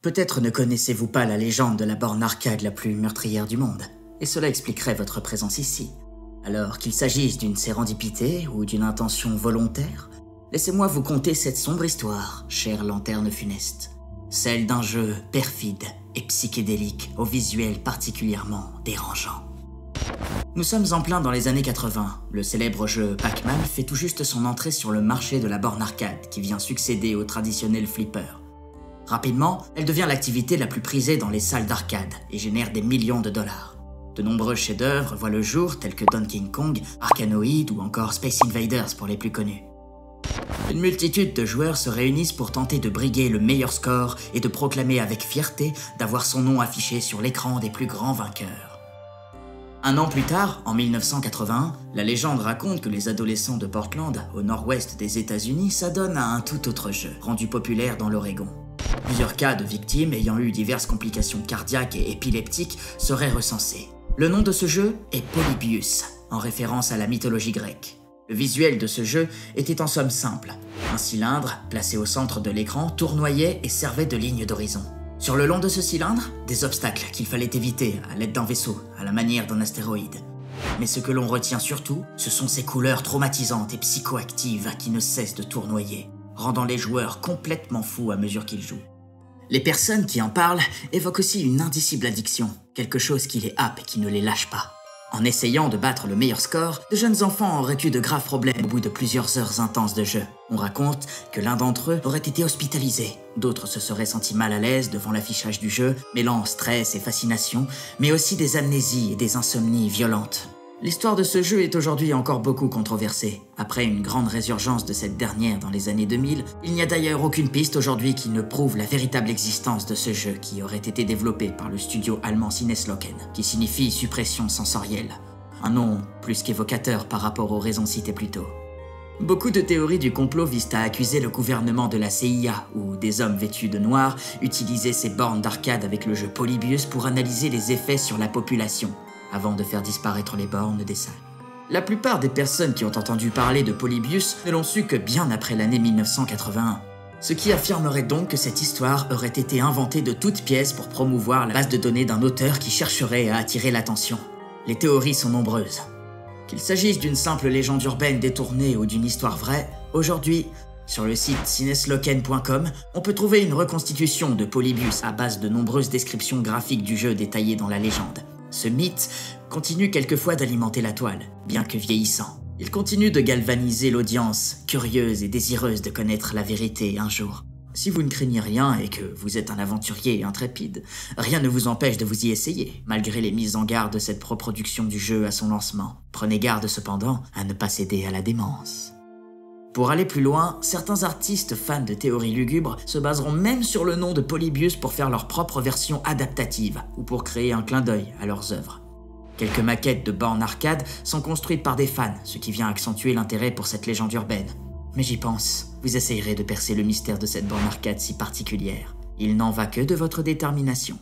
Peut-être ne connaissez-vous pas la légende de la borne arcade la plus meurtrière du monde, et cela expliquerait votre présence ici. Alors qu'il s'agisse d'une sérendipité ou d'une intention volontaire, laissez-moi vous conter cette sombre histoire, chère lanterne funeste. Celle d'un jeu perfide et psychédélique au visuel particulièrement dérangeant. Nous sommes en plein dans les années 80. Le célèbre jeu Pac-Man fait tout juste son entrée sur le marché de la borne arcade qui vient succéder au traditionnel flipper. Rapidement, elle devient l'activité la plus prisée dans les salles d'arcade et génère des millions de dollars. De nombreux chefs-d'œuvre voient le jour tels que Donkey Kong, Arkanoid ou encore Space Invaders pour les plus connus. Une multitude de joueurs se réunissent pour tenter de briguer le meilleur score et de proclamer avec fierté d'avoir son nom affiché sur l'écran des plus grands vainqueurs. Un an plus tard, en 1981, la légende raconte que les adolescents de Portland, au nord-ouest des États-Unis, s'adonnent à un tout autre jeu, rendu populaire dans l'Oregon. Plusieurs cas de victimes ayant eu diverses complications cardiaques et épileptiques seraient recensés. Le nom de ce jeu est Polybius, en référence à la mythologie grecque. Le visuel de ce jeu était en somme simple. Un cylindre, placé au centre de l'écran, tournoyait et servait de ligne d'horizon. Sur le long de ce cylindre, des obstacles qu'il fallait éviter à l'aide d'un vaisseau, à la manière d'un astéroïde. Mais ce que l'on retient surtout, ce sont ces couleurs traumatisantes et psychoactives qui ne cessent de tournoyer, rendant les joueurs complètement fous à mesure qu'ils jouent. Les personnes qui en parlent évoquent aussi une indicible addiction, quelque chose qui les happe et qui ne les lâche pas. En essayant de battre le meilleur score, de jeunes enfants auraient eu de graves problèmes au bout de plusieurs heures intenses de jeu. On raconte que l'un d'entre eux aurait été hospitalisé, d'autres se seraient sentis mal à l'aise devant l'affichage du jeu, mêlant stress et fascination, mais aussi des amnésies et des insomnies violentes. L'histoire de ce jeu est aujourd'hui encore beaucoup controversée. Après une grande résurgence de cette dernière dans les années 2000, il n'y a d'ailleurs aucune piste aujourd'hui qui ne prouve la véritable existence de ce jeu qui aurait été développé par le studio allemand Sinnesloken, qui signifie suppression sensorielle. Un nom plus qu'évocateur par rapport aux raisons citées plus tôt. Beaucoup de théories du complot visent à accuser le gouvernement de la CIA, où des hommes vêtus de noir utilisaient ces bornes d'arcade avec le jeu Polybius pour analyser les effets sur la population, avant de faire disparaître les bornes des salles. La plupart des personnes qui ont entendu parler de Polybius ne l'ont su que bien après l'année 1981. Ce qui affirmerait donc que cette histoire aurait été inventée de toutes pièces pour promouvoir la base de données d'un auteur qui chercherait à attirer l'attention. Les théories sont nombreuses. Qu'il s'agisse d'une simple légende urbaine détournée ou d'une histoire vraie, aujourd'hui, sur le site sinnesloken.com, on peut trouver une reconstitution de Polybius à base de nombreuses descriptions graphiques du jeu détaillées dans la légende. Ce mythe continue quelquefois d'alimenter la toile, bien que vieillissant. Il continue de galvaniser l'audience, curieuse et désireuse de connaître la vérité un jour. Si vous ne craignez rien et que vous êtes un aventurier intrépide, rien ne vous empêche de vous y essayer, malgré les mises en garde de cette reproduction du jeu à son lancement. Prenez garde cependant à ne pas céder à la démence. Pour aller plus loin, certains artistes fans de théories lugubres se baseront même sur le nom de Polybius pour faire leur propre version adaptative ou pour créer un clin d'œil à leurs œuvres. Quelques maquettes de bornes arcade sont construites par des fans, ce qui vient accentuer l'intérêt pour cette légende urbaine. Mais j'y pense, vous essayerez de percer le mystère de cette borne arcade si particulière. Il n'en va que de votre détermination.